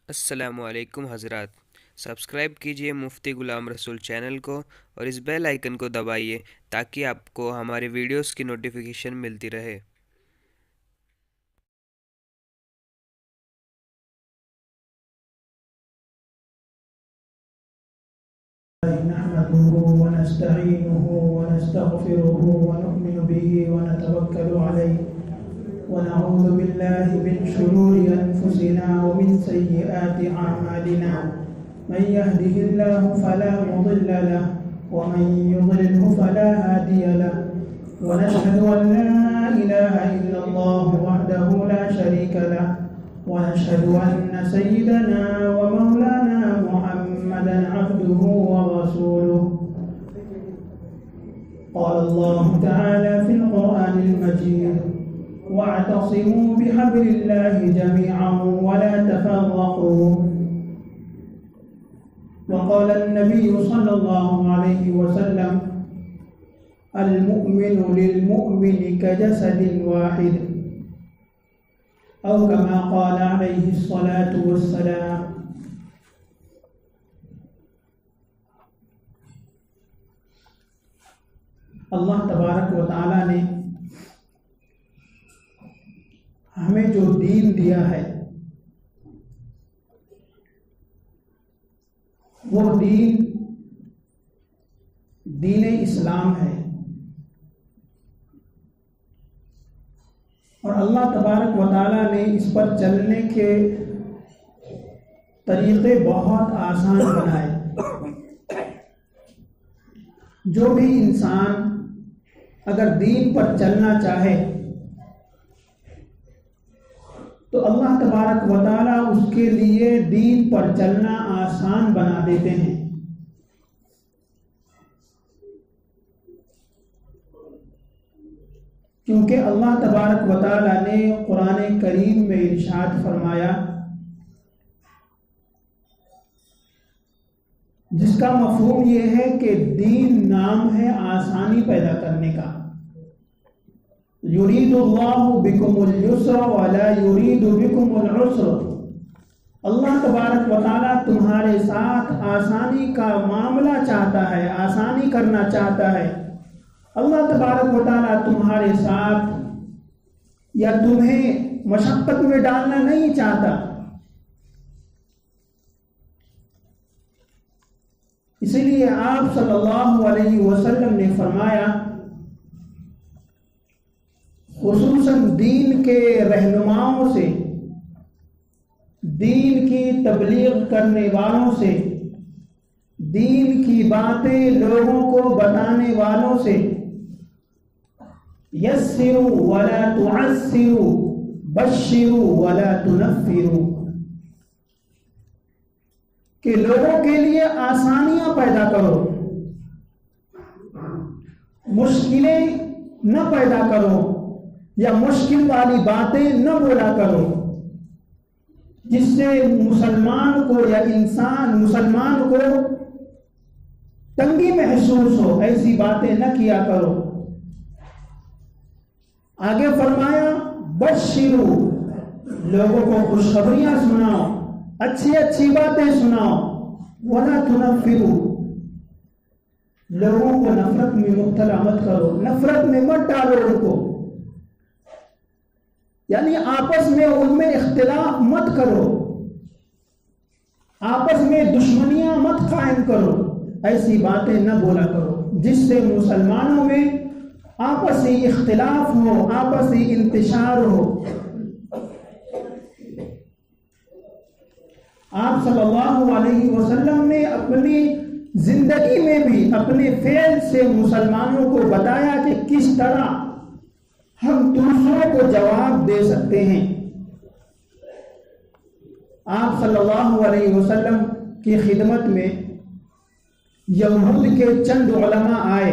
السلام علیکم حضرات، سبسکرائب کیجئے مفتی غلام رسول چینل کو اور اس بیل آئیکن کو دبائیے تاکہ آپ کو ہمارے ویڈیوز کی نوٹیفیکیشن ملتی رہے۔ نحمده ونستعينه ونستغفره ونؤمن به ونتوكل عليه ونعوذ بالله من شرور أنفسنا ومن سيئات أعمالنا من يهده الله فلا مضل له ومن يضلله فلا هادي له ونشهد أن لا إله إلا الله وحده لا شريك له ونشهد أن سيدنا ومولانا محمدا عبده ورسوله قال الله تعالى في القرآن المجيد واعتصموا بحبل الله جميعا ولا تفرقوا وقال النبي صلى الله عليه وسلم المؤمن للمؤمن كجسد واحد أو كما قال عليه الصلاة والسلام۔ اللہ تبارک و تعالیٰ نے ہمیں جو دین دیا ہے وہ دین اسلام ہے، اور اللہ تبارک و تعالیٰ نے اس پر چلنے کے طریقے بہت آسان بنائے۔ جو بھی انسان اگر دین پر چلنا چاہے تو اللہ تبارک و تعالیٰ اس کے لیے دین پر چلنا آسان بنا دیتے ہیں۔ کیونکہ اللہ تبارک و تعالیٰ نے قرآن کریم میں ارشاد فرمایا، جس کا مفہوم یہ ہے کہ دین نام ہے آسانی پیدا کرنے کا۔ یرید اللہ بکم الیسر ولا یرید بکم العسر، اللہ تبارک و تعالیٰ تمہارے ساتھ آسانی کا معاملہ چاہتا ہے، آسانی کرنا چاہتا ہے۔ اللہ تبارک و تعالیٰ تمہارے ساتھ یا تمہیں مشقت میں ڈالنا نہیں چاہتا۔ اسی لیے آپ صلی اللہ علیہ وسلم نے فرمایا، خصوصاً دین کے رہنماؤں سے، دین کی تبلیغ کرنے والوں سے، دین کی باتیں لوگوں کو بتانے والوں سے، یسروا ولا تعسروا بشروا ولا تنفروا، کہ لوگوں کے لیے آسانیاں پیدا کرو، مشکلیں نہ پیدا کرو یا مشکل والی باتیں نہ بولا کرو، جس سے مسلمان کو یا مسلمان کو تنگی محسوس ہو، ایسی باتیں نہ کیا کرو۔ آگے فرمایا بشروا، لوگوں کو خوشخبریاں سناؤ، اچھی اچھی باتیں سناؤ، ولا تنفروا، لوگوں کو نفرت میں مبتلا مت کرو، نفرت میں مت ڈالو ان کو، یعنی آپس میں ان میں اختلاف مت کرو، آپس میں دشمنیاں مت قائم کرو، ایسی باتیں نہ بولا کرو جس سے مسلمانوں میں آپسی اختلاف ہو، آپسی انتشار ہو۔ آپ صلی اللہ علیہ وسلم نے اپنی زندگی میں بھی اپنے فعل سے مسلمانوں کو بتایا کہ کس طرح ہم دوسروں کو جواب دے سکتے ہیں۔ آپ صلی اللہ علیہ وسلم کی خدمت میں یہود کے چند علماء آئے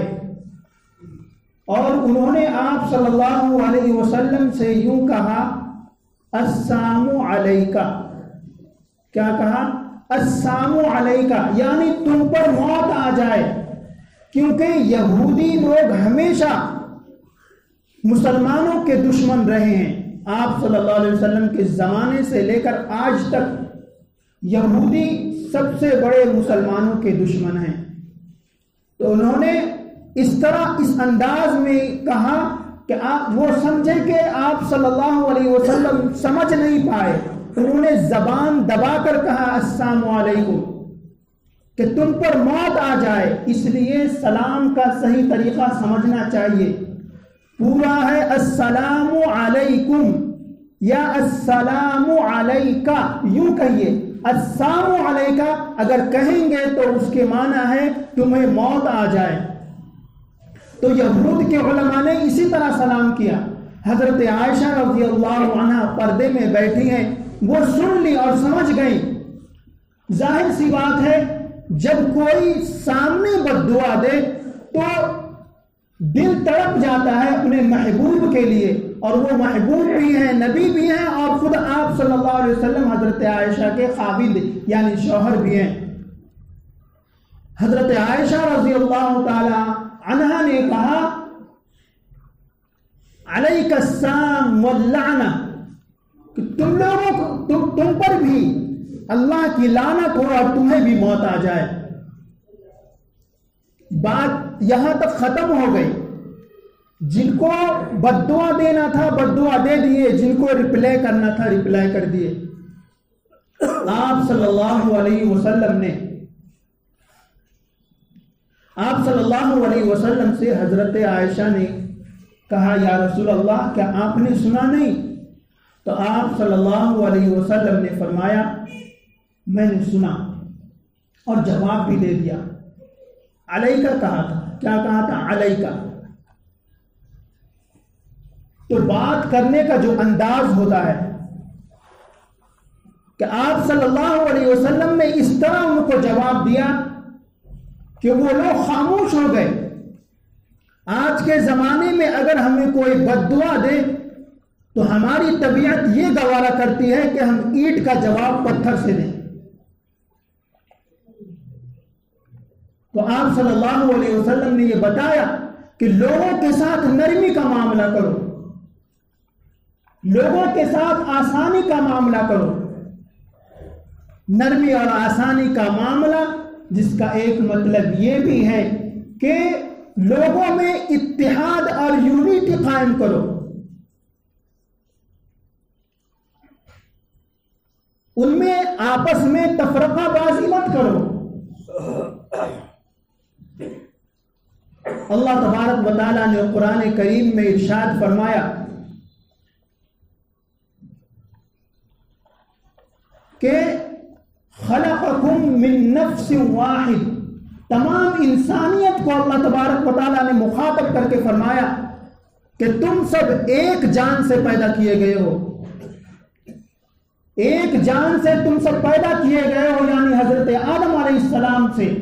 اور انہوں نے آپ صلی اللہ علیہ وسلم سے یوں کہا، السلام علیکہ، کیا کہا؟ السلام علیکہ، یعنی تم پر موت آ جائے، کیونکہ یہودی لوگ ہمیشہ مسلمانوں کے دشمن رہے ہیں۔ آپ صلی اللہ علیہ وسلم کے زمانے سے لے کر آج تک یہودی سب سے بڑے مسلمانوں کے دشمن ہیں، تو انہوں نے اس طرح اس انداز میں کہا کہ وہ سمجھے کہ آپ صلی اللہ علیہ وسلم سمجھ نہیں پائے، انہوں نے زبان دبا کر کہا السلام علیکم، کہ تم پر موت آ جائے، اس لیے سلام کا صحیح طریقہ سمجھنا چاہیے، پورا ہے السلام علیکم یا السلام علیکہ، یوں کہیے، السلام علیکہ اگر کہیں گے تو اس کے معنی ہے تمہیں موت آ جائے۔ تو یہود کے علماء نے اسی طرح سلام کیا۔ حضرت عائشہ رضی اللہ عنہ پردے میں بیٹھی ہیں، وہ سن لی اور سمجھ گئی۔ ظاہر سی بات ہے جب کوئی سامنے بد دعا دے تو دل تڑپ جاتا ہے اپنے محبوب کے لیے، اور وہ محبوب بھی ہیں، نبی بھی ہیں، اور خود آپ صلی اللہ علیہ وسلم حضرت عائشہ کے خاوند یعنی شوہر بھی ہیں۔ حضرت عائشہ رضی اللہ تعالی عنہا نے کہا علیک السلام واللعنہ، کہ تم لوگوں کو تم پر بھی اللہ کی لعنت ہو اور تمہیں بھی موت آ جائے۔ بات یہاں تک ختم ہو گئی، جن کو بد دعا دینا تھا بد دعا دے دیے، جن کو رپلائی کرنا تھا رپلائی کر دیے۔ آپ صلی اللہ علیہ وسلم سے حضرت عائشہ نے کہا یا رسول اللہ کیا آپ نے سنا نہیں؟ تو آپ صلی اللہ علیہ وسلم نے فرمایا میں نے سنا اور جواب بھی دے دیا۔ علیکہ کہا تھا، کیا کہا تھا؟ علیکہ۔ تو بات کرنے کا جو انداز ہوتا ہے کہ آپ صلی اللہ علیہ وسلم نے اس طرح ان کو جواب دیا کہ وہ لوگ خاموش ہو گئے۔ آج کے زمانے میں اگر ہمیں کوئی بد دعا دے تو ہماری طبیعت یہ گوارا کرتی ہے کہ ہم اینٹ کا جواب پتھر سے دیں۔ تو آپ صلی اللہ علیہ وسلم نے یہ بتایا کہ لوگوں کے ساتھ نرمی کا معاملہ کرو، لوگوں کے ساتھ آسانی کا معاملہ کرو۔ نرمی اور آسانی کا معاملہ جس کا ایک مطلب یہ بھی ہے کہ لوگوں میں اتحاد اور یونٹی قائم کرو، ان میں آپس میں تفرقہ بازی مت کرو۔ اللہ تبارک و تعالیٰ نے قرآن کریم میں ارشاد فرمایا کہ خلقکم من نفس واحد، تمام انسانیت کو اللہ تبارک و تعالیٰ نے مخاطب کر کے فرمایا کہ تم سب ایک جان سے پیدا کیے گئے ہو، ایک جان سے تم سب پیدا کیے گئے ہو، یعنی حضرت آدم علیہ السلام سے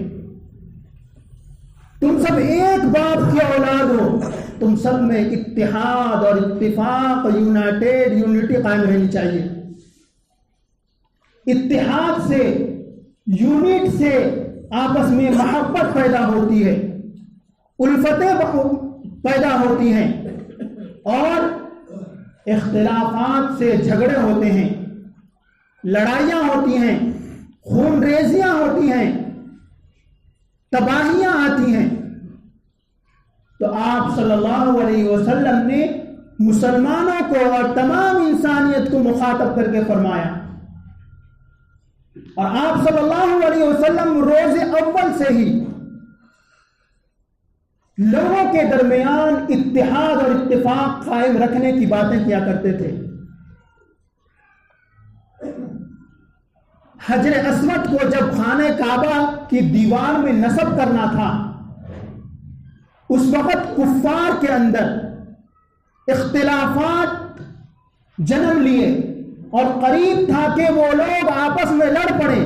تم سب ایک باپ کی اولاد ہو، تم سب میں اتحاد اور اتفاق، یونٹی قائم رہنی چاہیے۔ اتحاد سے، یونٹ سے آپس میں محبت پیدا ہوتی ہے، الفتیں پیدا ہوتی ہیں، اور اختلافات سے جھگڑے ہوتے ہیں، لڑائیاں ہوتی ہیں، خون ریزیاں ہوتی ہیں، تباہیاں آتی ہیں۔ تو آپ صلی اللہ علیہ وسلم نے مسلمانوں کو اور تمام انسانیت کو مخاطب کر کے فرمایا، اور آپ صلی اللہ علیہ وسلم روز اول سے ہی لوگوں کے درمیان اتحاد اور اتفاق قائم رکھنے کی باتیں کیا کرتے تھے۔ حجر اسود کو جب خانہ کعبہ کی دیوار میں نصب کرنا تھا، اس وقت کفار کے اندر اختلافات جنم لیے، اور قریب تھا کہ وہ لوگ آپس میں لڑ پڑیں،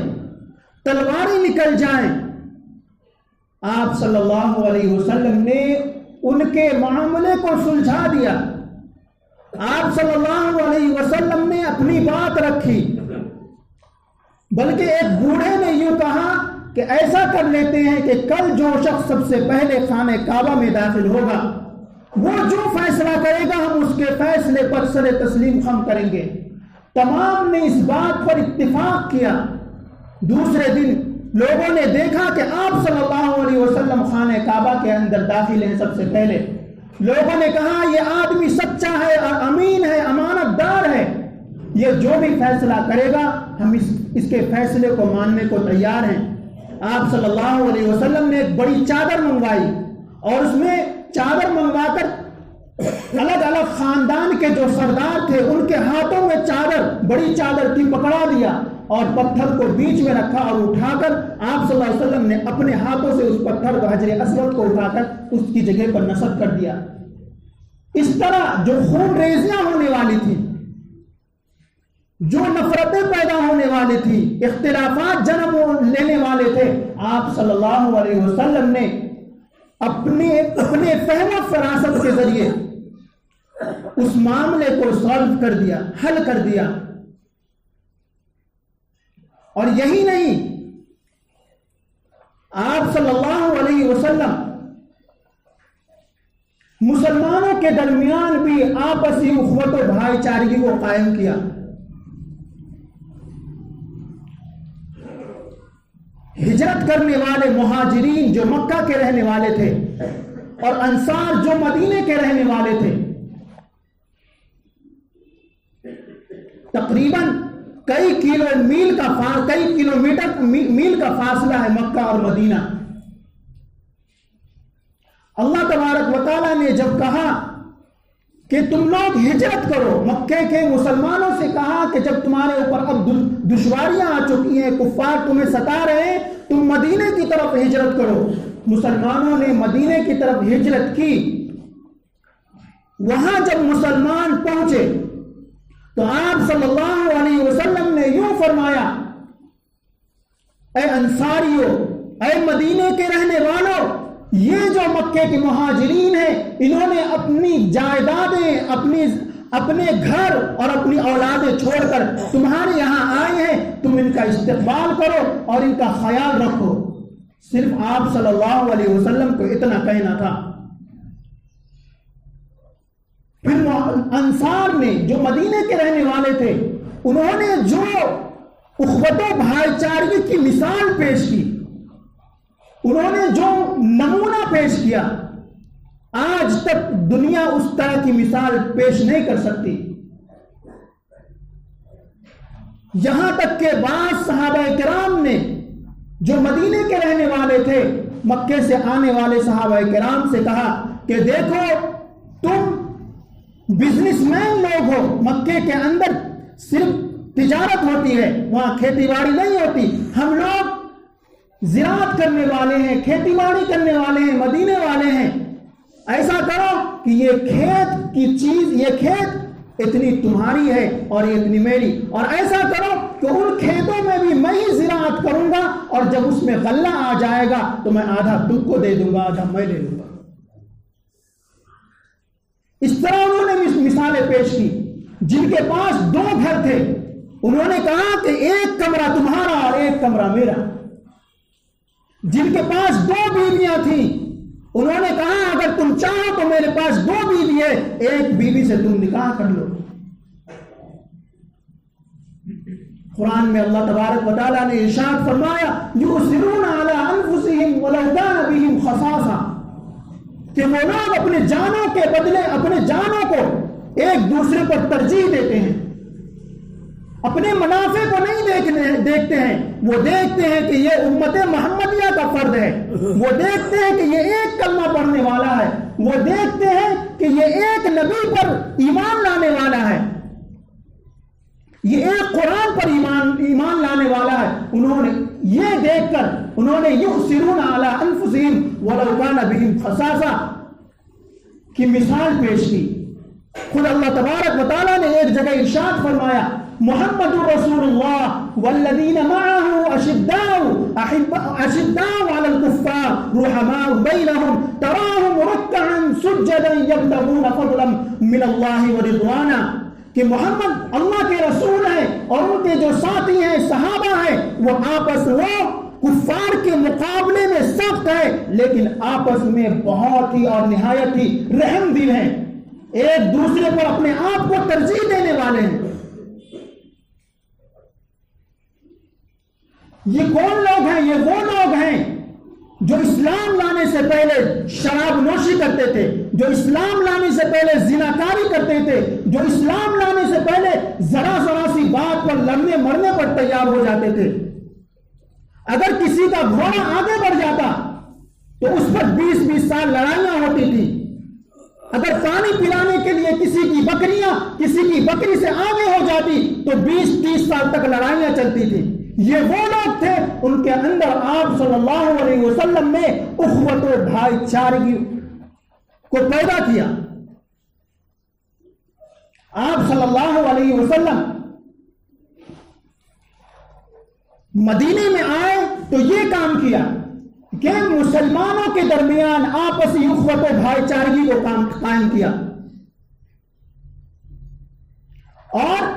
تلواریں نکل جائیں۔ آپ صلی اللہ علیہ وسلم نے ان کے معاملے کو سلجھا دیا۔ آپ صلی اللہ علیہ وسلم نے اپنی بات رکھی، بلکہ ایک بوڑھے نے یوں کہا کہ ایسا کر لیتے ہیں کہ کل جو شخص سب سے پہلے خانہ کعبہ میں داخل ہوگا وہ جو فیصلہ کرے گا ہم اس کے فیصلے پر سر تسلیم خم کریں گے۔ تمام نے اس بات پر اتفاق کیا دوسرے دن لوگوں نے دیکھا کہ آپ صلی اللہ علیہ وسلم خانہ کعبہ کے اندر داخل ہیں۔ سب سے پہلے لوگوں نے کہا یہ آدمی سچا ہے اور امین ہے، امانت دار ہے، یہ جو بھی فیصلہ کرے گا ہم اس کے فیصلے کو ماننے کو تیار ہیں۔ آپ صلی اللہ علیہ وسلم نے ایک بڑی چادر منگوائی اور اس میں چادر منگوا کر الگ الگ خاندان کے جو سردار تھے ان کے ہاتھوں میں چادر، بڑی چادر کی پکڑا دیا اور پتھر کو بیچ میں رکھا اور اٹھا کر آپ صلی اللہ علیہ وسلم نے اپنے ہاتھوں سے اس پتھر کو، حجر اسود کو اٹھا کر اس کی جگہ پر نصب کر دیا۔ اس طرح جو خون ریزیاں ہونے والی تھی، جو نفرتیں پیدا ہونے والی تھی، اختلافات جنم لینے والے تھے، آپ صلی اللہ علیہ وسلم نے اپنے فہم و فراست کے ذریعے اس معاملے کو سالو کر دیا، حل کر دیا۔ اور یہی نہیں، آپ صلی اللہ علیہ وسلم مسلمانوں کے درمیان بھی آپسی اخوت و بھائی چارگی کو قائم کیا۔ ہجرت کرنے والے مہاجرین جو مکہ کے رہنے والے تھے اور انصار جو مدینے کے رہنے والے تھے، تقریباً کئی کلومیٹر میل کا فاصلہ ہے مکہ اور مدینہ۔ اللہ تبارک و تعالیٰ نے جب کہا کہ تم لوگ ہجرت کرو، مکے کے مسلمانوں سے کہا کہ جب تمہارے اوپر اب دشواریاں آ چکی ہیں، کفار تمہیں ستا رہے ہیں، تم مدینے کی طرف ہجرت کرو۔ مسلمانوں نے مدینے کی طرف ہجرت کی۔ وہاں جب مسلمان پہنچے تو آپ صلی اللہ علیہ وسلم نے یوں فرمایا، اے انصاریوں، اے مدینے کے رہنے والوں، یہ جو مکے کے مہاجرین ہیں انہوں نے اپنی جائیدادیں، اپنے گھر اور اپنی اولادیں چھوڑ کر تمہارے یہاں آئے ہیں، تم ان کا استقبال کرو اور ان کا خیال رکھو۔ صرف آپ صلی اللہ علیہ وسلم کو اتنا کہنا تھا۔ پھر انصار نے جو مدینے کے رہنے والے تھے انہوں نے جو اخوت و بھائی چارگی کی مثال پیش کی، انہوں نے جو نمونہ پیش کیا، آج تک دنیا اس طرح کی مثال پیش نہیں کر سکتی۔ یہاں تک کہ بعض صحابہ کرام نے جو مدینے کے رہنے والے تھے مکے سے آنے والے صحابہ کرام سے کہا کہ دیکھو تم بزنس مین لوگ ہو، مکے کے اندر صرف تجارت ہوتی ہے، وہاں کھیتی باڑی نہیں ہوتی، ہم لوگ زراعت کرنے والے ہیں، کھیتی باڑی کرنے والے ہیں، مدینے والے ہیں، ایسا کرو کہ یہ کھیت کی چیز، یہ کھیت اتنی تمہاری ہے اور یہ اتنی میری، اور ایسا کرو کہ ان کھیتوں میں بھی میں ہی زراعت کروں گا اور جب اس میں غلہ آ جائے گا تو میں آدھا تم کو دے دوں گا، آدھا میں لے لوں گا۔ اس طرح انہوں نے مثالیں پیش کی۔ جن کے پاس 2 گھر تھے انہوں نے کہا کہ ایک کمرہ تمہارا اور ایک کمرہ میرا۔ جن کے پاس 2 بیویاں تھیں انہوں نے کہا اگر تم چاہو تو میرے پاس 2 بیوی ہے، ایک بیوی سے تم نکاح کر لو۔ قرآن میں اللہ تبارک و تعالیٰ نے ارشاد فرمایا یؤثرون علی انفسہم ولو کان بہم خصاصہ، کہ وہ لوگ اپنے جانوں کے بدلے اپنے جانوں کو ایک دوسرے پر ترجیح دیتے ہیں، اپنے منافع کو نہیں دیکھتے ہیں، وہ دیکھتے ہیں کہ یہ امت محمدیہ کا فرد ہے، وہ دیکھتے ہیں کہ یہ ایک کلمہ پڑھنے والا ہے، وہ دیکھتے ہیں کہ یہ ایک نبی پر ایمان لانے والا ہے، یہ ایک قرآن پر ایمان لانے والا ہے۔ انہوں نے یہ دیکھ کر انہوں نے یؤثرون علی انفسہم ولو کان بہم خصاصہ کی مثال پیش کی۔ خود اللہ تبارک و تعالیٰ نے ایک جگہ ارشاد فرمایا محمد رسول اللہ والذین معه اشداء علی الکفار رحماء بینہم تراہم رکعا سجدا یبتغون فضلا من اللہ ورضوانا، کہ محمد اللہ کے رسول ہیں اور ان کے جو ساتھی ہیں صحابہ ہیں وہ آپس میں کفار کے مقابلے میں سخت ہے لیکن آپس میں بہت ہی اور نہایت ہی رحم دل ہیں، ایک دوسرے پر اپنے آپ کو ترجیح دینے والے ہیں۔ یہ کون لوگ ہیں؟ یہ وہ لوگ ہیں جو اسلام لانے سے پہلے شراب نوشی کرتے تھے، جو اسلام لانے سے پہلے زناکاری کرتے تھے، جو اسلام لانے سے پہلے ذرا سی بات پر لڑنے مرنے پر تیار ہو جاتے تھے۔ اگر کسی کا گھوڑا آگے بڑھ جاتا تو اس پر 20 سال لڑائیاں ہوتی تھی۔ اگر پانی پلانے کے لیے کسی کی بکری سے آگے ہو جاتی تو 20-30 سال تک لڑائیاں چلتی تھی۔ یہ وہ لوگ تھے، ان کے اندر آپ صلی اللہ علیہ وسلم نے اخوت و بھائی چارگی کو پیدا کیا۔ آپ صلی اللہ علیہ وسلم مدینے میں آئے تو یہ کام کیا کہ مسلمانوں کے درمیان آپسی اخوت و بھائی چارگی کو قائم کیا، اور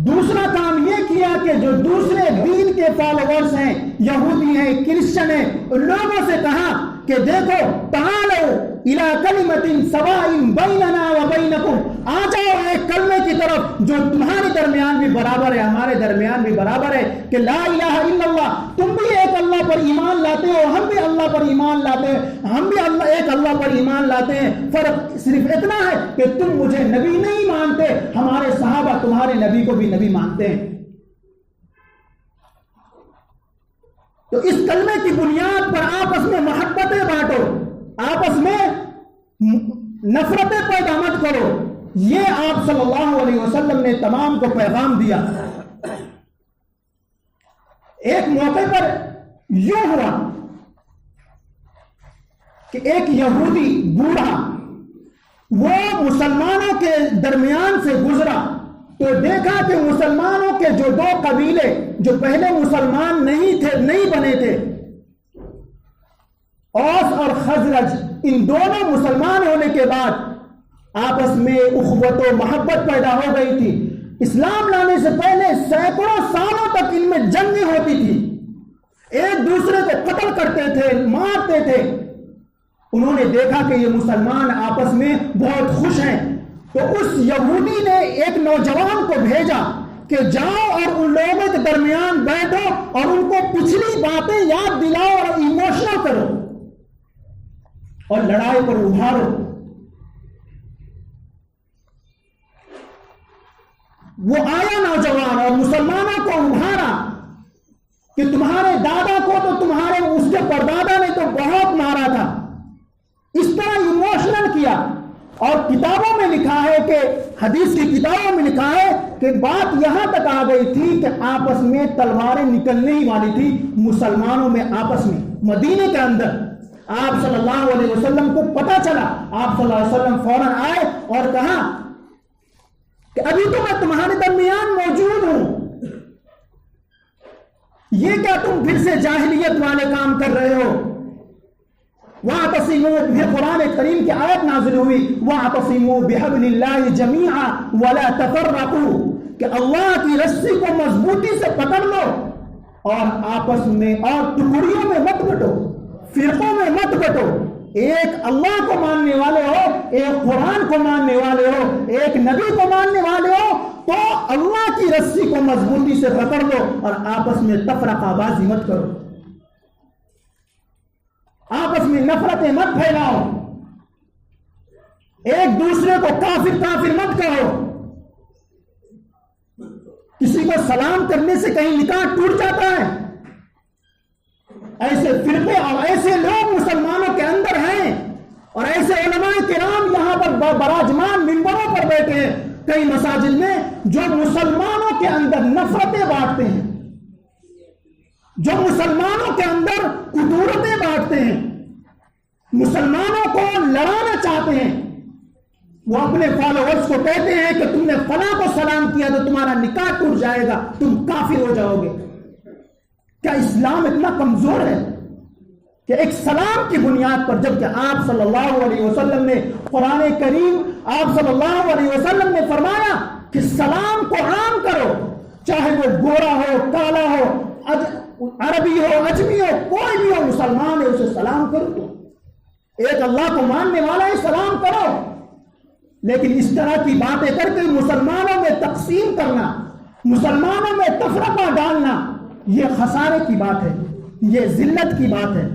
دوسرا کام یہ کیا کہ جو دوسرے دین کے فالوورز ہیں، یہودی ہیں، کرسچن ہیں، ان لوگوں سے کہا کہ دیکھو تعالوا الی کلمۃ سواء بیننا و بینکم، آ جاؤ ایک کلمے کی طرف جو تمہارے درمیان بھی برابر ہے، ہمارے درمیان بھی برابر ہے، کہ لا الہ الا اللہ، تم بھی ایک اللہ پر ایمان لاتے ہو، ہم بھی اللہ پر ایمان لاتے ہیں، ہم بھی ایک اللہ پر ایمان لاتے ہیں، فرق صرف اتنا ہے کہ تم مجھے نبی نہیں مانتے، ہمارے صحابہ تمہارے نبی کو بھی نبی مانتے ہیں۔ تو اس کلمے کی بنیاد پر آپس میں محبتیں بانٹو، آپس میں نفرتیں پیدا مت کرو، یہ آپ صلی اللہ علیہ وسلم نے تمام کو پیغام دیا۔ ایک موقع پر یوں ہوا کہ ایک یہودی بوڑھا وہ مسلمانوں کے درمیان سے گزرا تو دیکھا کہ مسلمانوں کے جو دو قبیلے جو پہلے مسلمان نہیں بنے تھے، اوس اور خزرج، ان دونوں مسلمان ہونے کے بعد آپس میں اخوت و محبت پیدا ہو گئی تھی۔ اسلام لانے سے پہلے سینکڑوں سالوں تک ان میں جنگیں ہوتی تھی، ایک دوسرے کو قتل کرتے تھے، مارتے تھے۔ انہوں نے دیکھا کہ یہ مسلمان آپس میں بہت خوش ہیں، تو اس یہودی نے ایک نوجوان کو بھیجا کہ جاؤ اور ان لوگوں کے درمیان بیٹھو اور ان کو پچھلی باتیں یاد دلاؤ اور ایموشنل کرو اور لڑائی پر ابھارو۔ وہ آیا نوجوان اور مسلمانوں کو ابھارا کہ تمہارے دادا کو تو تمہارے اس کے پردادا نے تو بہت مارا تھا، اس طرح ایموشنل کیا۔ اور کتابوں میں لکھا ہے کہ حدیث کی کتابوں میں لکھا ہے کہ بات یہاں تک آ گئی تھی کہ آپس میں تلواریں نکلنے ہی والی تھی مسلمانوں میں آپس میں۔ مدینے کے اندر آپ صلی اللہ علیہ وسلم کو پتا چلا، آپ صلی اللہ علیہ وسلم فوراً آئے اور کہا کہ ابھی تو میں تمہارے درمیان موجود ہوں، یہ کیا تم پھر سے جاہلیت والے کام کر رہے ہو؟ وَاعْتَصِمُوا بِهِ، قرآن کریم کی آیت نازل ہوئی، وَاعْتَصِمُوا بِحَبْلِ اللَّهِ جَمِيعًا وَلَا تَفَرَّقُوا، کہ اللہ کی رسی کو مضبوطی سے پکڑ لو اور آپس میں اور ٹکڑیوں میں مت بٹو، فرقوں میں مت بٹو، ایک اللہ کو ماننے والے ہو، ایک قرآن کو ماننے والے ہو، ایک نبی کو ماننے والے ہو تو اللہ کی رسی کو مضبوطی سے پکڑ لو اور آپس میں تفرقہ بازی مت کرو، آپس میں نفرتیں مت پھیلاؤ، ایک دوسرے کو کافر کافر مت کہو۔ کسی کو سلام کرنے سے کہیں نکاح ٹوٹ جاتا ہے؟ ایسے فرقے اور ایسے لوگ مسلمانوں کے اندر ہیں، اور ایسے علماء کرام یہاں پر براجمان منبروں پر بیٹھے ہیں کئی مساجد میں، جو مسلمانوں کے اندر نفرتیں بانٹتے ہیں، جو مسلمانوں کے اندر کدورتیں بانٹتے ہیں، مسلمانوں کو لڑانا چاہتے ہیں۔ وہ اپنے فالوورز کو کہتے ہیں کہ تم نے فلاں کو سلام کیا تو تمہارا نکاح ٹوٹ جائے گا، تم کافر ہو جاؤ گے۔ کیا اسلام اتنا کمزور ہے کہ ایک سلام کی بنیاد پر، جبکہ آپ صلی اللہ علیہ وسلم نے قرآن کریم، آپ صلی اللہ علیہ وسلم نے فرمایا کہ سلام کو عام کرو، چاہے وہ گورا ہو، کالا ہو، عربی ہو، اجمی ہو، کوئی بھی ہو، مسلمان ہے اسے سلام کرو، تو ایک اللہ کو ماننے والا ہے سلام کرو۔ لیکن اس طرح کی باتیں کر کے مسلمانوں میں تقسیم کرنا، مسلمانوں میں تفرقہ ڈالنا، یہ خسارے کی بات ہے، یہ ذلت کی بات ہے۔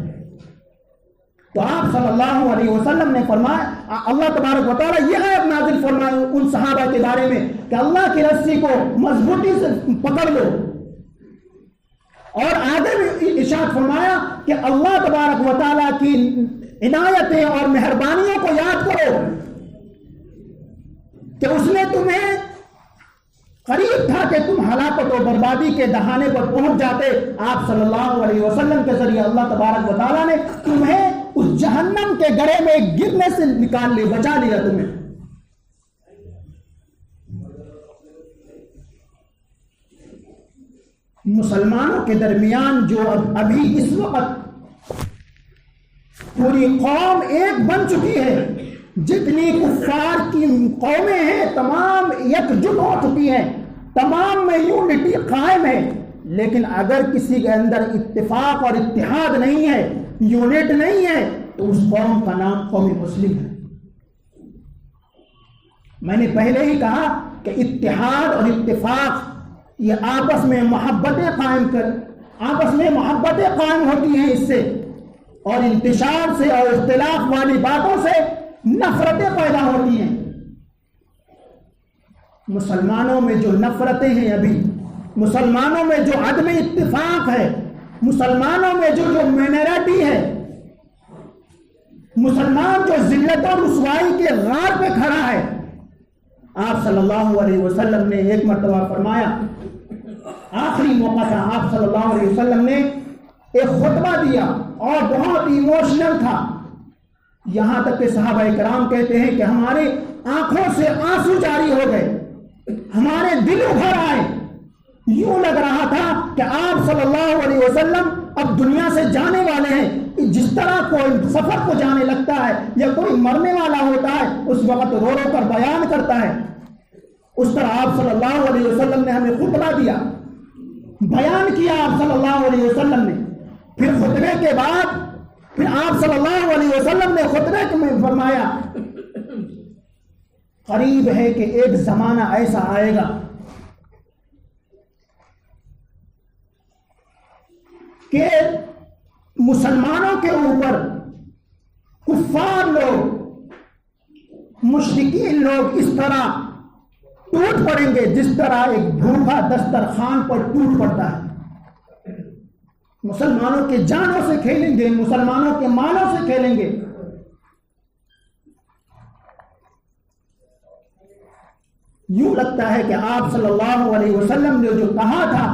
تو آپ صلی اللہ علیہ وسلم نے فرمایا، اللہ تبارک و تعالیٰ یہ آیت نازل فرمائے ان صحابہ کے بارے میں کہ اللہ کی رسی کو مضبوطی سے پکڑ لو، اور آگے بھی ارشاد فرمایا کہ اللہ تبارک و تعالیٰ کی عنایتیں اور مہربانیوں کو یاد کرو کہ اس نے تمہیں قریب تھا کہ تم ہلاکت و بربادی کے دہانے پر پہنچ جاتے، آپ صلی اللہ علیہ وسلم کے ذریعے اللہ تبارک و تعالیٰ نے تمہیں اس جہنم کے گڑھے میں گرنے سے نکال لیا، بچا لیا تمہیں۔ مسلمانوں کے درمیان جو ابھی اس وقت پوری قوم ایک بن چکی ہے، جتنی کفار کی قومیں ہیں تمام یکجٹ ہو چکی ہیں، تمام میں یونٹی قائم ہے، لیکن اگر کسی کے اندر اتفاق اور اتحاد نہیں ہے، یونٹ نہیں ہے، تو اس قوم کا نام قوم مسلم ہے۔ میں نے پہلے ہی کہا کہ اتحاد اور اتفاق یہ آپس میں محبتیں قائم ہوتی ہیں اس سے، اور انتشار سے اور اختلاف والی باتوں سے نفرتیں پیدا ہوتی ہیں۔ مسلمانوں میں جو نفرتیں ہیں، ابھی مسلمانوں میں جو عدم اتفاق ہے، مسلمانوں میں جو مائنورٹی ہے، مسلمان جو ذلت اور رسوائی کے غار پہ کھڑا ہے، آپ صلی اللہ علیہ وسلم نے ایک مرتبہ فرمایا، آخری موقع تھا، آپ صلی اللہ علیہ وسلم نے ایک خطبہ دیا اور بہت ایموشنل تھا، یہاں تک کہ صحابہ کرام کہتے ہیں کہ ہمارے آنکھوں سے آنسو جاری ہو گئے، ہمارے دل ابھر آئے، یوں لگ رہا تھا کہ آپ صلی اللہ علیہ وسلم اب دنیا سے جانے والے ہیں۔ جس طرح کوئی سفر کو جانے لگتا ہے یا کوئی مرنے والا ہوتا ہے، اس وقت رو رو کر بیان کرتا ہے، اس طرح آپ صلی اللہ علیہ وسلم نے ہمیں خطبہ دیا، بیان کیا آپ صلی اللہ علیہ وسلم نے۔ پھر خطبے کے بعد پھر آپ صلی اللہ علیہ وسلم نے خطبے میں فرمایا، قریب ہے کہ ایک زمانہ ایسا آئے گا کہ مسلمانوں کے اوپر کفار لوگ، مشرکین لوگ اس طرح ٹوٹ پڑیں گے جس طرح ایک بھوکا دسترخوان پر ٹوٹ پڑتا ہے۔ مسلمانوں کے جانوں سے کھیلیں گے، مسلمانوں کے مالوں سے کھیلیں گے۔ یوں لگتا ہے کہ آپ صلی اللہ علیہ وسلم نے جو کہا تھا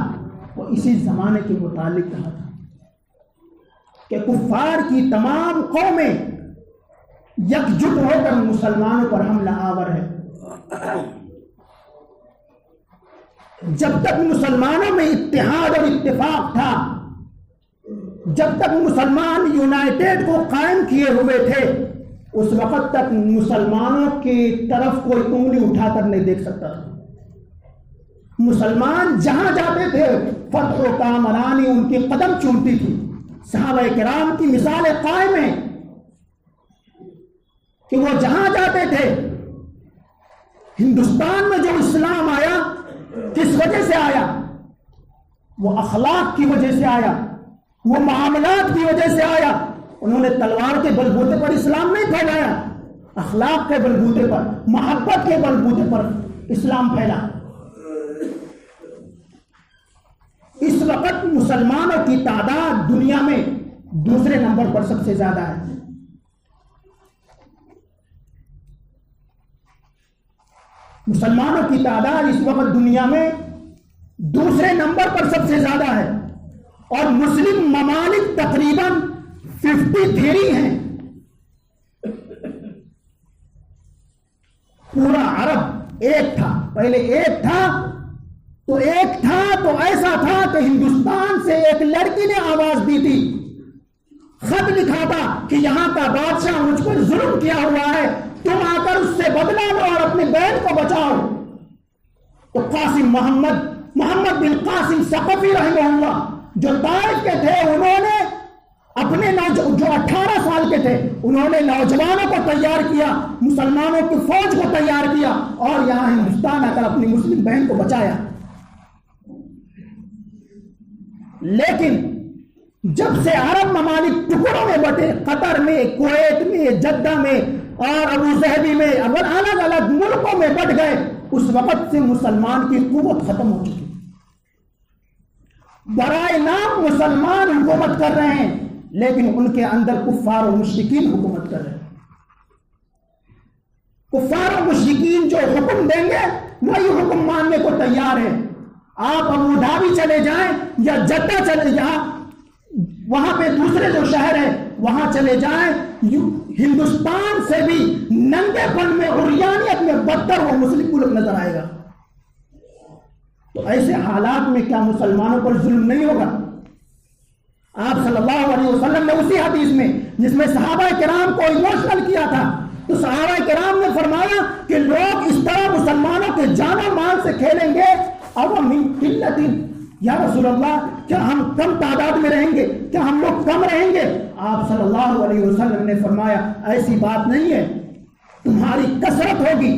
وہ اسی زمانے کے متعلق کہا تھا کہ کفار کی تمام قومیں یکجٹ ہو کر مسلمانوں پر حملہ آور ہے۔ جب تک مسلمانوں میں اتحاد اور اتفاق تھا، جب تک مسلمان یونائٹڈ کو قائم کیے ہوئے تھے، اس وقت تک مسلمانوں کی طرف کوئی انگلی اٹھا کر نہیں دیکھ سکتا تھا۔ مسلمان جہاں جاتے تھے فتح و کامرانی ان کی قدم چومتی تھی۔ صحابہ کرام کی مثالیں قائم ہیں کہ وہ جہاں جاتے تھے، ہندوستان میں جو اسلام آیا کس وجہ سے آیا؟ وہ اخلاق کی وجہ سے آیا، وہ معاملات کی وجہ سے آیا۔ انہوں نے تلوار کے بلبوتے پر اسلام نہیں پھیلایا، اخلاق کے بلبوتے پر، محبت کے بلبوتے پر اسلام پھیلا۔ اس وقت مسلمانوں کی تعداد دنیا میں دوسرے نمبر پر سب سے زیادہ ہے۔ مسلمانوں کی تعداد اس وقت دنیا میں دوسرے نمبر پر سب سے زیادہ ہے، اور مسلم ممالک تقریباً 53 ہیں۔ پورا عرب ایک تھا، پہلے ایک تھا تو ایسا تھا کہ ہندوستان سے ایک لڑکی نے آواز دی تھی، خط لکھا تھا کہ یہاں کا بادشاہ مجھ پر ظلم کیا ہوا ہے، تم آ کر اس سے بدلہ لو اور اپنی بہن کو بچاؤ۔ تو قاسم محمد بن قاسم ثقفی رحمہ اللہ جو طائف کے تھے، انہوں نے اپنے جو 18 سال کے تھے، انہوں نے نوجوانوں کو تیار کیا، مسلمانوں کی فوج کو تیار کیا، اور یہاں ہندوستان آ کر اپنی مسلم بہن کو بچایا۔ لیکن جب سے عرب ممالک ٹکڑوں میں بٹے، قطر میں، کویت میں، جدہ میں اور ابو ظہبی میں، الگ الگ ملکوں میں بٹ گئے، اس وقت سے مسلمان کی قوت ختم ہو چکی۔ برائے نام مسلمان حکومت کر رہے ہیں، لیکن ان کے اندر کفار و مشرکین حکومت کر رہے ہیں۔ کفار و مشرکین جو حکم دیں گے وہی حکم ماننے کو تیار ہے۔ آپ ابو دھابی چلے جائیں یا جدہ چلے جائیں، وہاں پہ دوسرے جو شہر ہیں وہاں چلے جائیں، ہندوستان سے بھی ننگے پن میں، عریانیت میں بدتر وہ مسلم ملک نظر آئے گا۔ تو ایسے حالات میں کیا مسلمانوں پر ظلم نہیں ہوگا؟ آپ صلی اللہ علیہ وسلم نے اسی حدیث میں جس میں صحابہ کرام کو ایموشنل کیا تھا، تو صحابہ کرام نے فرمایا کہ لوگ اس طرح مسلمانوں کے جان و مال سے کھیلیں گے، او من قلۃ، یا رسول اللہ کیا ہم کم تعداد میں رہیں گے، کیا ہم لوگ کم رہیں گے؟ آپ صلی اللہ علیہ وسلم نے فرمایا ایسی بات نہیں ہے، تمہاری کثرت ہوگی۔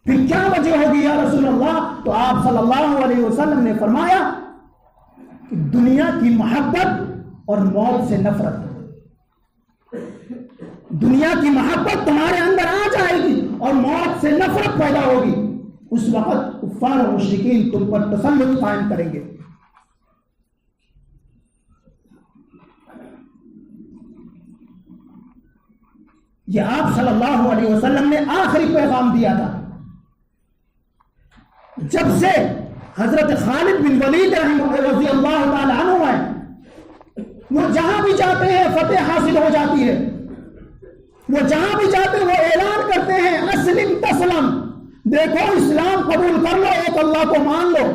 پھر کیا وجہ ہوگی یا رسول اللہ؟ تو آپ صلی اللہ علیہ وسلم نے فرمایا کہ دنیا کی محبت اور موت سے نفرت۔ دنیا کی محبت تمہارے اندر آ جائے گی اور موت سے نفرت پیدا ہوگی، اس وقت کفار و مشرکین تم پر تسلط قائم کریں گے۔ یہ آپ صلی اللہ علیہ وسلم نے آخری پیغام دیا تھا۔ جب سے حضرت خالد بن ولید رضی اللہ تعالی عنہ ہیں، وہ جہاں بھی جاتے ہیں فتح حاصل ہو جاتی ہے، وہ جہاں بھی جاتے ہیں وہ اعلان کرتے ہیں اسلم تسلم، دیکھو اسلام قبول کر لو، ایک اللہ کو مان لو،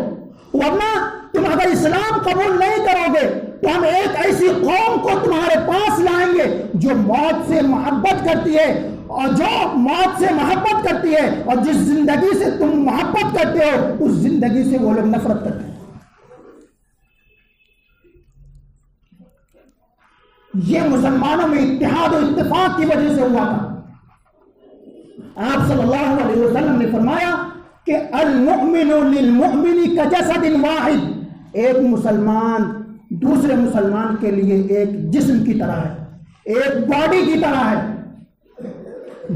ورنہ تم اگر اسلام قبول نہیں کرو گے تو ہم ایک ایسی قوم کو تمہارے پاس لائیں گے جو موت سے محبت کرتی ہے، اور جو موت سے محبت کرتی ہے اور جس زندگی سے تم محبت کرتے ہو اس زندگی سے وہ لوگ نفرت کرتے ہیں۔ یہ مسلمانوں میں اتحاد و اتفاق کی وجہ سے ہوا تھا۔ آپ صلی اللہ علیہ وسلم نے فرمایا کہ المؤمن للمؤمن کجسد واحد، ایک مسلمان دوسرے مسلمان کے لیے ایک جسم کی طرح ہے، ایک باڈی کی طرح ہے۔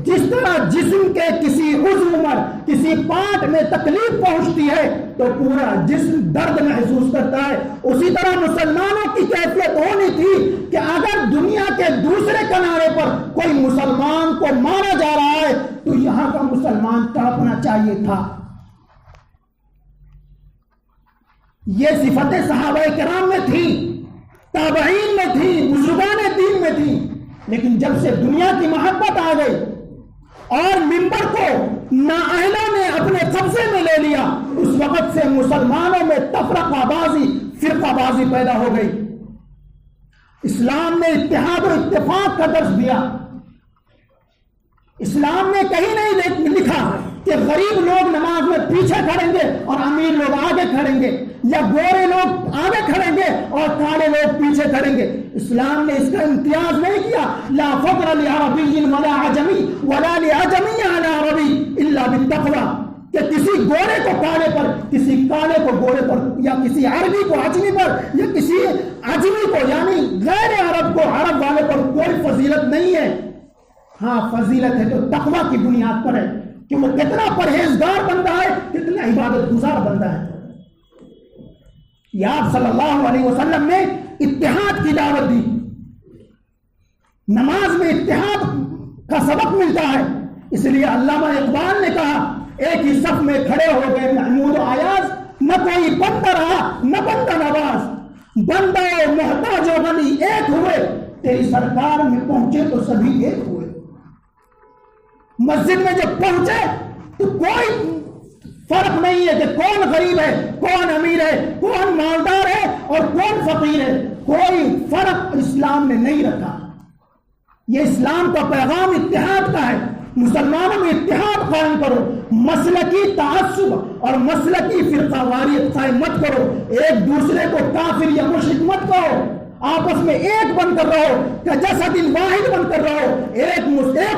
جس طرح جسم کے کسی عضو پر، کسی پارٹ میں تکلیف پہنچتی ہے تو پورا جسم درد محسوس کرتا ہے، اسی طرح مسلمانوں کی کیفیت ہونی تھی کہ اگر دنیا کے دوسرے کنارے پر کوئی مسلمان کو مارا جا رہا ہے تو یہاں کا مسلمان تڑپنا چاہیے تھا۔ یہ صفتیں صحابہ کرام میں تھی، تابعین میں تھی، بزرگان دین میں تھی، لیکن جب سے دنیا کی محبت آ گئی اور منبر کو نااہلوں نے اپنے قبضے میں لے لیا، اس وقت سے مسلمانوں میں تفرقہ بازی، فرقہ بازی پیدا ہو گئی۔ اسلام نے اتحاد و اتفاق کا درس دیا۔ اسلام نے کہیں نہیں لکھا کہ غریب لوگ نماز میں پیچھے کھڑیں گے اور امیر لوگ آگے کھڑیں گے، یا گورے لوگ آگے کھڑیں گے اور کالے لوگ پیچھے کھڑیں گے۔ اسلام نے اس کا امتیاز نہیں کیا، لا فضل لعربی ولا عجمی ولا لعجمی علی عربی الا بالتقوی، کہ کسی گورے کو کالے پر، کسی کالے کو گورے پر، یا کسی عربی کو عجمی پر، یا کسی عجمی کو یعنی غیر عرب کو عرب والے پر کوئی فضیلت نہیں ہے۔ ہاں فضیلت ہے تو تقوی کی بنیاد پر ہے کہ وہ کتنا پرہیزگار بندہ ہے، کتنا عبادت گزار بندہ ہے۔ یا آپ صلی اللہ علیہ وسلم نے اتحاد کی دعوت دی۔ نماز میں اتحاد کا سبق ملتا ہے، اس لیے علامہ اقبال نے کہا ایک ہی صف میں کھڑے ہو گئے محمود و ایاز، نہ کوئی بندہ رہا نہ بندہ نواز، بندہ و محتاج و غنی ایک ہوئے، تیری سرکار میں پہنچے تو سبھی ایک ہوئے۔ مسجد میں جب پہنچے تو کوئی فرق نہیں ہے کہ کون غریب ہے، کون امیر ہے، کون مالدار ہے اور کون فقیر ہے، کوئی فرق اسلام نے نہیں رکھا۔ یہ اسلام کا پیغام اتحاد کا ہے۔ مسلمانوں میں اتحاد قائم کرو، مسلکی تعصب اور مسلکی فرقہ واریت قائم مت کرو، ایک دوسرے کو کافر یا مشرک مت کہو، آپس میں ایک بن کر رہو، جسد واحد بن کر رہو، ایک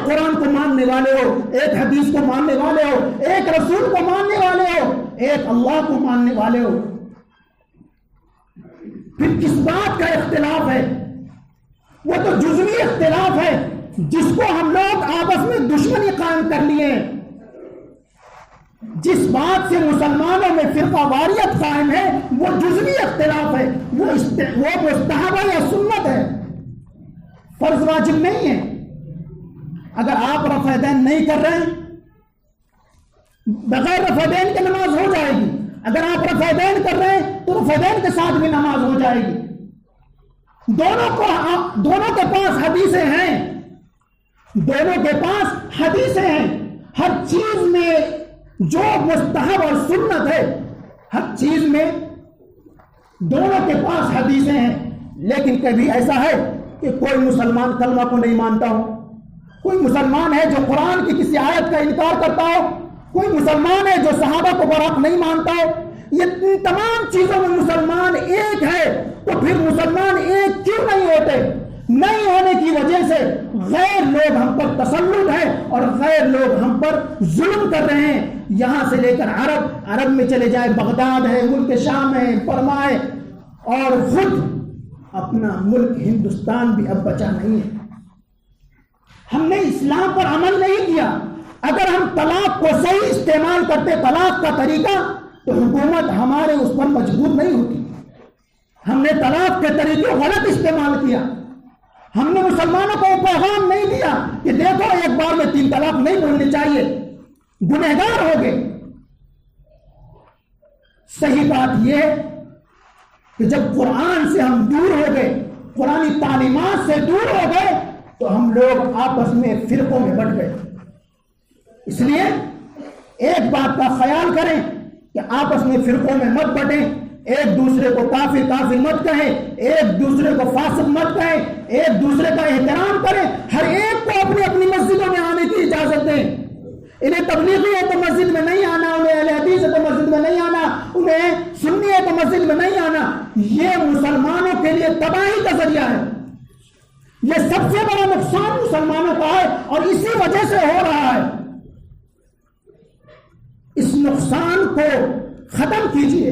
قرآن کو ماننے والے ہو، ایک حدیث کو ماننے والے ہو، ایک رسول کو ماننے والے ہو، ایک اللہ کو ماننے والے ہو۔ پھر کس بات کا اختلاف ہے؟ وہ تو جزوی اختلاف ہے جس کو ہم لوگ آپس میں دشمنی قائم کر لیے ہیں۔ جس بات سے مسلمانوں میں فرقہ واریت قائم ہے وہ جزوی اختلاف ہے، وہ مستحب یا سنت ہے، فرض واجب نہیں ہے۔ اگر آپ رفع دین نہیں کر رہے ہیں، بغیر رفع دین کی نماز ہو جائے گی، اگر آپ رفع دین کر رہے ہیں تو رفع دین کے ساتھ بھی نماز ہو جائے گی۔ دونوں کے پاس حدیثیں ہیں، دونوں کے پاس حدیثیں ہیں۔ ہر چیز میں جو مستحب اور سنت ہے، ہر چیز میں دونوں کے پاس حدیثیں ہیں۔ لیکن کبھی ایسا ہے کہ کوئی مسلمان کلمہ کو نہیں مانتا ہو، کوئی مسلمان ہے جو قرآن کی کسی آیت کا انکار کرتا ہو، کوئی مسلمان ہے جو صحابہ کو برحق نہیں مانتا ہو۔ یہ ان تمام چیزوں میں مسلمان ایک ہے، تو پھر مسلمان ایک کیوں نہیں ہوتے؟ نہیں ہونے کی وجہ سے غیر لوگ ہم پر تسلط ہے اور غیر لوگ ہم پر ظلم کر رہے ہیں۔ یہاں سے لے کر عرب میں چلے جائے، بغداد ہے، ملک شام ہے، برما ہے، اور خود اپنا ملک ہندوستان بھی اب بچا نہیں ہے۔ ہم نے اسلام پر عمل نہیں کیا۔ اگر ہم طلاق کو صحیح استعمال کرتے، طلاق کا طریقہ، تو حکومت ہمارے اس پر مجبور نہیں ہوتی۔ ہم نے طلاق کے طریقے غلط استعمال کیا۔ ہم نے مسلمانوں کو پیغام نہیں دیا کہ دیکھو ایک بار میں 3 طلاق نہیں بولنی چاہیے، گنہگار ہو گئے۔ صحیح بات یہ کہ جب قرآن سے ہم دور ہو گئے، قرآنی تعلیمات سے دور ہو گئے، تو ہم لوگ آپس میں فرقوں میں بٹ گئے۔ اس لیے ایک بات کا خیال کریں کہ آپس میں فرقوں میں مت بٹیں، ایک دوسرے کو کافر مت کہیں، ایک دوسرے کو فاسق مت کہیں، ایک دوسرے کا احترام کریں، ہر ایک کو اپنی اپنی مسجدوں میں آنے کی اجازت دیں۔ انہیں تبلیغی ہے تو مسجد میں نہیں آنا، انہیں اہل حدیث ہے تو مسجد میں نہیں آنا، انہیں سنی ہے تو مسجد میں نہیں آنا۔ یہ مسلمانوں کے لیے تباہی کا ذریعہ ہے، یہ سب سے بڑا نقصان مسلمانوں کا ہے اور اسی وجہ سے ہو رہا ہے۔ اس نقصان کو ختم کیجیے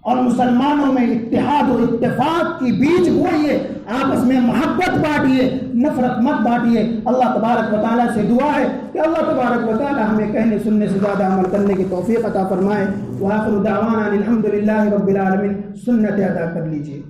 اور مسلمانوں میں اتحاد و اتفاق کی بیج بوئیے، آپس میں محبت بانٹیے، نفرت مت بانٹیے۔ اللہ تبارک و تعالیٰ سے دعا ہے کہ اللہ تبارک و تعالیٰ ہمیں کہنے سننے سے زیادہ عمل کرنے کی توفیق عطا فرمائے۔ وآخر دعوانا الحمدللہ رب العالمین۔ سنت ادا کر لیجیے۔